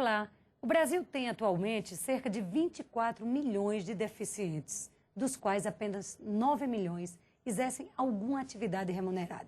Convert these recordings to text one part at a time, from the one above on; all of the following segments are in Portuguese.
Olá! O Brasil tem atualmente cerca de 24 milhões de deficientes, dos quais apenas 9 milhões exercem alguma atividade remunerada.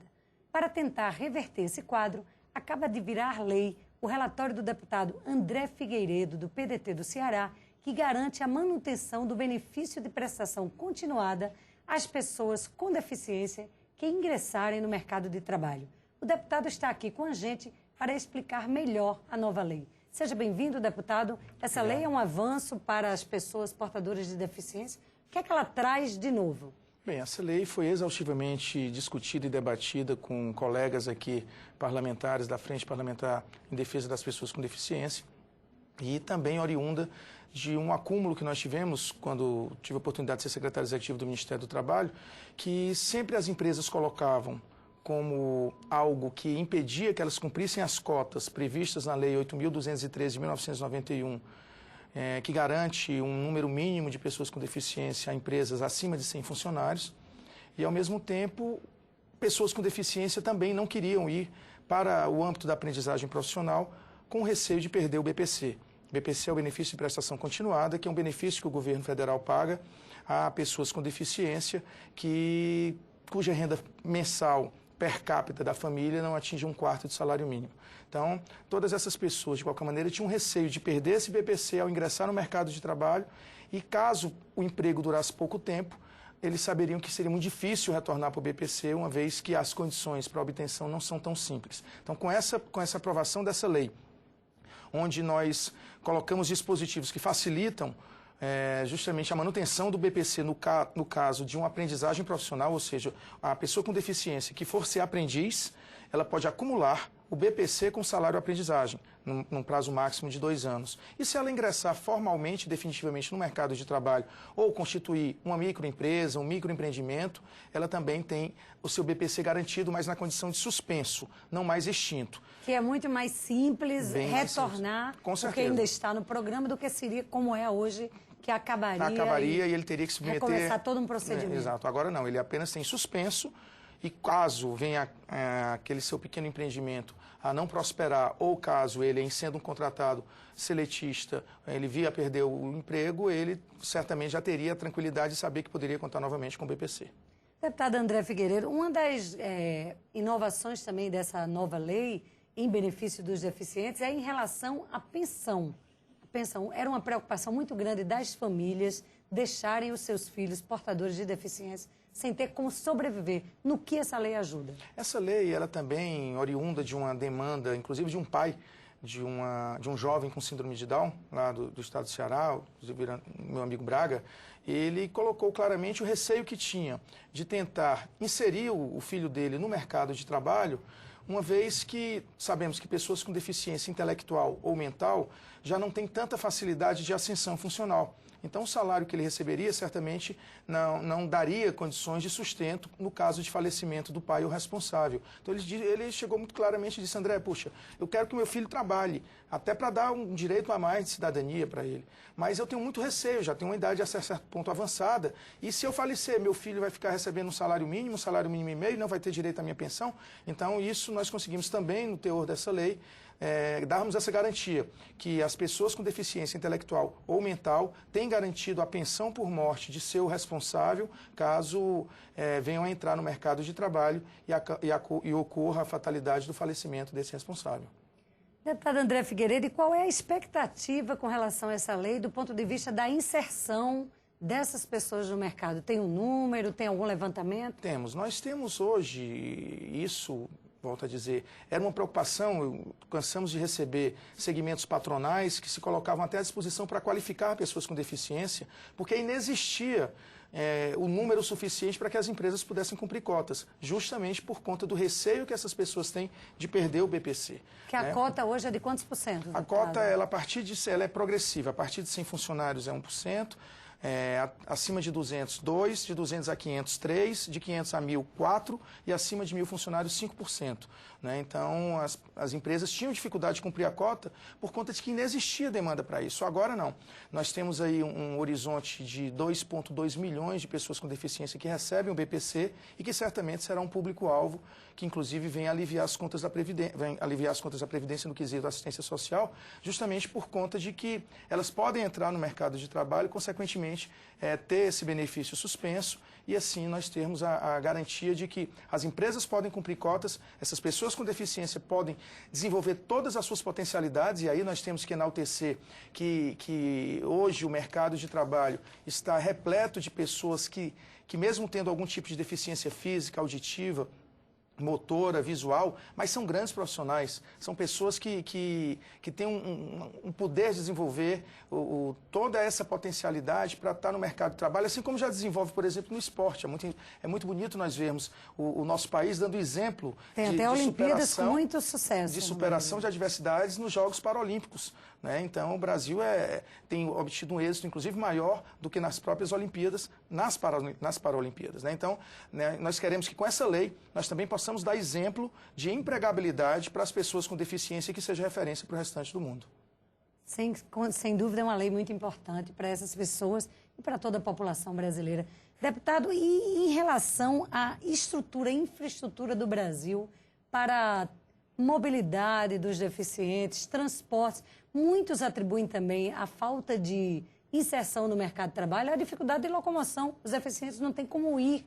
Para tentar reverter esse quadro, acaba de virar lei o relatório do deputado André Figueiredo, do PDT do Ceará, que garante a manutenção do benefício de prestação continuada às pessoas com deficiência que ingressarem no mercado de trabalho. O deputado está aqui com a gente para explicar melhor a nova lei. Seja bem-vindo, deputado. Essa lei é um avanço para as pessoas portadoras de deficiência. O que é que ela traz de novo? Bem, essa lei foi exaustivamente discutida e debatida com colegas aqui parlamentares da Frente Parlamentar em Defesa das Pessoas com Deficiência e também oriunda de um acúmulo que nós tivemos quando tive a oportunidade de ser secretário executivo do Ministério do Trabalho, que sempre as empresas colocavam como algo que impedia que elas cumprissem as cotas previstas na Lei 8.213 de 1991, que garante um número mínimo de pessoas com deficiência a empresas acima de 100 funcionários, e, ao mesmo tempo, pessoas com deficiência também não queriam ir para o âmbito da aprendizagem profissional com receio de perder o BPC. O BPC é o benefício de prestação continuada, que é um benefício que o governo federal paga a pessoas com deficiência cuja renda mensal per capita da família não atinge 1/4 do salário mínimo. Então, todas essas pessoas, de qualquer maneira, tinham receio de perder esse BPC ao ingressar no mercado de trabalho e, caso o emprego durasse pouco tempo, eles saberiam que seria muito difícil retornar para o BPC, uma vez que as condições para a obtenção não são tão simples. Então, com essa aprovação dessa lei, onde nós colocamos dispositivos que facilitam justamente a manutenção do BPC no caso de uma aprendizagem profissional, ou seja, a pessoa com deficiência que for ser aprendiz, ela pode acumular o BPC com salário aprendizagem, num prazo máximo de 2 anos. E se ela ingressar formalmente, definitivamente no mercado de trabalho, ou constituir uma microempresa, um microempreendimento, ela também tem o seu BPC garantido, mas na condição de suspenso, não mais extinto. Que é muito mais simples retornar, porque ainda está no programa, do que seria como é hoje, que acabaria e ele teria que submeter... começar todo um procedimento. Exato. Agora não, ele apenas tem suspenso e caso venha aquele seu pequeno empreendimento a não prosperar ou caso ele, em sendo um contratado seletista, ele via a perder o emprego, ele certamente já teria a tranquilidade de saber que poderia contar novamente com o BPC. Deputado André Figueiredo, uma das inovações também dessa nova lei em benefício dos deficientes é em relação à pensão. Pensão era uma preocupação muito grande das famílias deixarem os seus filhos portadores de deficiência sem ter como sobreviver. No que essa lei ajuda? Essa lei, ela também oriunda de uma demanda, inclusive de um pai, de um jovem com síndrome de Down, lá do estado do Ceará, inclusive meu amigo Braga. Ele colocou claramente o receio que tinha de tentar inserir o filho dele no mercado de trabalho, uma vez que sabemos que pessoas com deficiência intelectual ou mental já não têm tanta facilidade de ascensão funcional. Então, o salário que ele receberia certamente não daria condições de sustento no caso de falecimento do pai ou responsável. Então, ele chegou muito claramente e disse: André, puxa, eu quero que o meu filho trabalhe, até para dar um direito a mais de cidadania para ele. Mas eu tenho muito receio, já tenho uma idade a certo ponto avançada, e se eu falecer, meu filho vai ficar recebendo um salário mínimo e meio, não vai ter direito à minha pensão. Então, isso nós conseguimos também, no teor dessa lei, darmos essa garantia, que as pessoas com deficiência intelectual ou mental têm garantido a pensão por morte de seu responsável, caso venham a entrar no mercado de trabalho e ocorra a fatalidade do falecimento desse responsável. Deputado André Figueiredo, e qual é a expectativa com relação a essa lei do ponto de vista da inserção dessas pessoas no mercado? Tem um número, tem algum levantamento? Temos. Nós temos hoje isso... Volto a dizer, era uma preocupação, cansamos de receber segmentos patronais que se colocavam até à disposição para qualificar pessoas com deficiência, porque inexistia o número suficiente para que as empresas pudessem cumprir cotas, justamente por conta do receio que essas pessoas têm de perder o BPC. Que a cota hoje é de quantos por cento? A cota, ela é progressiva, a partir de 100 funcionários é 1%, acima de 200, 2, de 200 a 500, 3, de 500 a 1.000, 4 e acima de 1.000 funcionários, 5%. Né? Então, as empresas tinham dificuldade de cumprir a cota por conta de que não existia demanda para isso. Agora, não. Nós temos aí um horizonte de 2,2 milhões de pessoas com deficiência que recebem o BPC e que certamente será um público-alvo que, inclusive, vem aliviar as contas da Previdência no quesito assistência social, justamente por conta de que elas podem entrar no mercado de trabalho e, consequentemente, ter esse benefício suspenso e, assim, nós termos a garantia de que as empresas podem cumprir cotas, essas pessoas com deficiência podem desenvolver todas as suas potencialidades e aí nós temos que enaltecer que hoje o mercado de trabalho está repleto de pessoas que mesmo tendo algum tipo de deficiência física, auditiva, motora, visual, mas são grandes profissionais, são pessoas que têm um poder de desenvolver toda essa potencialidade para estar no mercado de trabalho, assim como já desenvolve, por exemplo, no esporte. É muito bonito nós vermos o nosso país dando exemplo de Olimpíadas com muito sucesso. De superação de adversidades nos Jogos Paralímpicos. Né? Então, o Brasil tem obtido um êxito, inclusive, maior do que nas próprias Olimpíadas, nas Paralimpíadas. Né? Então, né, nós queremos que com essa lei nós também possamos dar exemplo de empregabilidade para as pessoas com deficiência que seja referência para o restante do mundo. Sem dúvida, é uma lei muito importante para essas pessoas e para toda a população brasileira. Deputado, e em relação à infraestrutura do Brasil para mobilidade dos deficientes, transportes, muitos atribuem também a falta de inserção no mercado de trabalho, a dificuldade de locomoção. Os deficientes não têm como ir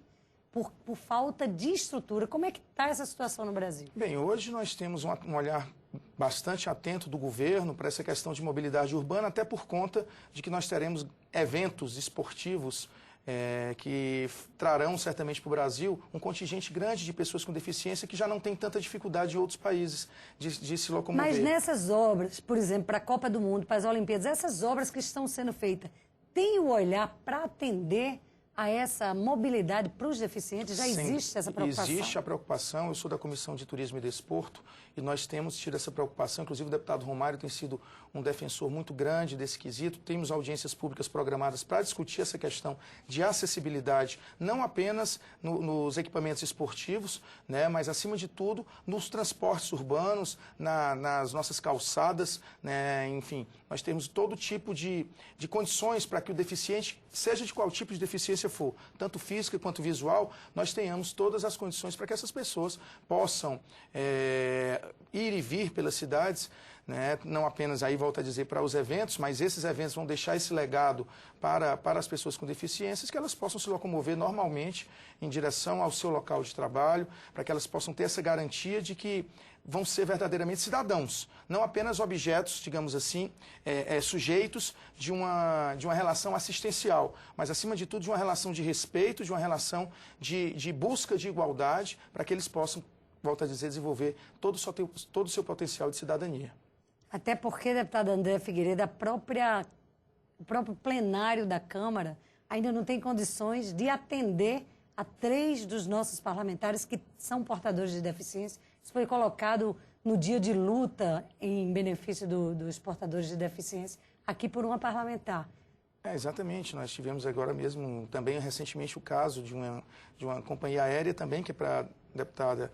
por falta de estrutura. Como é que está essa situação no Brasil? Bem, hoje nós temos um olhar bastante atento do governo para essa questão de mobilidade urbana, até por conta de que nós teremos eventos esportivos que trarão certamente para o Brasil um contingente grande de pessoas com deficiência que já não tem tanta dificuldade em outros países de se locomover. Mas nessas obras, por exemplo, para a Copa do Mundo, para as Olimpíadas, essas obras que estão sendo feitas, tem o olhar para atender a essa mobilidade para os deficientes? Já existe essa preocupação? Existe a preocupação. Eu sou da Comissão de Turismo e Desporto e nós temos tido essa preocupação. Inclusive, o deputado Romário tem sido um defensor muito grande desse quesito. Temos audiências públicas programadas para discutir essa questão de acessibilidade, não apenas nos equipamentos esportivos, né, mas, acima de tudo, nos transportes urbanos, nas nossas calçadas, né, enfim. Nós temos todo tipo de condições para que o deficiente, seja de qual tipo de deficiência for, tanto física quanto visual, nós tenhamos todas as condições para que essas pessoas possam ir e vir pelas cidades, né? Não apenas, aí volto a dizer, para os eventos, mas esses eventos vão deixar esse legado para as pessoas com deficiências, que elas possam se locomover normalmente em direção ao seu local de trabalho, para que elas possam ter essa garantia de que vão ser verdadeiramente cidadãos, não apenas objetos, digamos assim, sujeitos de uma relação assistencial, mas, acima de tudo, de uma relação de respeito, de uma relação de busca de igualdade, para que eles possam, volto a dizer, desenvolver todo o seu potencial de cidadania. Até porque, deputado André Figueiredo, o próprio plenário da Câmara ainda não tem condições de atender a 3 dos nossos parlamentares que são portadores de deficiência. Isso foi colocado no dia de luta em benefício dos portadores de deficiência, aqui por uma parlamentar. Exatamente. Nós tivemos agora mesmo, também recentemente, o caso de uma companhia aérea também, que é para a deputada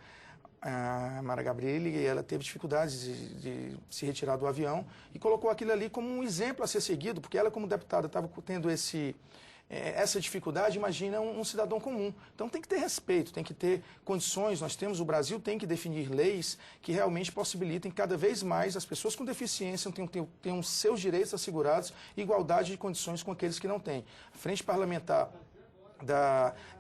Mara Gabrilli, e ela teve dificuldades de se retirar do avião e colocou aquilo ali como um exemplo a ser seguido, porque ela, como deputada, estava tendo essa dificuldade. Imagina um cidadão comum. Então tem que ter respeito, tem que ter condições. O Brasil tem que definir leis que realmente possibilitem cada vez mais as pessoas com deficiência tenham seus direitos assegurados, igualdade de condições com aqueles que não têm. A Frente Parlamentar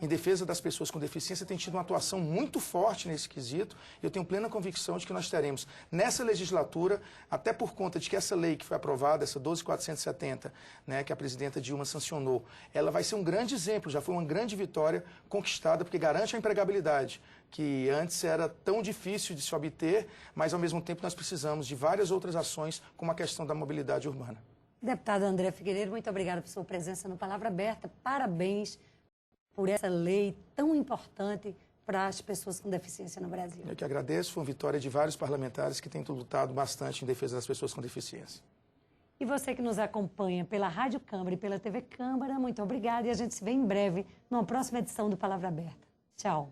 em defesa das pessoas com deficiência tem tido uma atuação muito forte nesse quesito. Eu tenho plena convicção de que nós teremos nessa legislatura, até por conta de que essa lei que foi aprovada, essa 12.470, né, que a presidenta Dilma sancionou, ela vai ser um grande exemplo, já foi uma grande vitória conquistada, porque garante a empregabilidade, que antes era tão difícil de se obter, mas ao mesmo tempo nós precisamos de várias outras ações, como a questão da mobilidade urbana. Deputado André Figueiredo, muito obrigada por sua presença no Palavra Aberta. Parabéns por essa lei tão importante para as pessoas com deficiência no Brasil. Eu que agradeço, foi uma vitória de vários parlamentares que têm lutado bastante em defesa das pessoas com deficiência. E você que nos acompanha pela Rádio Câmara e pela TV Câmara, muito obrigada. E a gente se vê em breve numa próxima edição do Palavra Aberta. Tchau.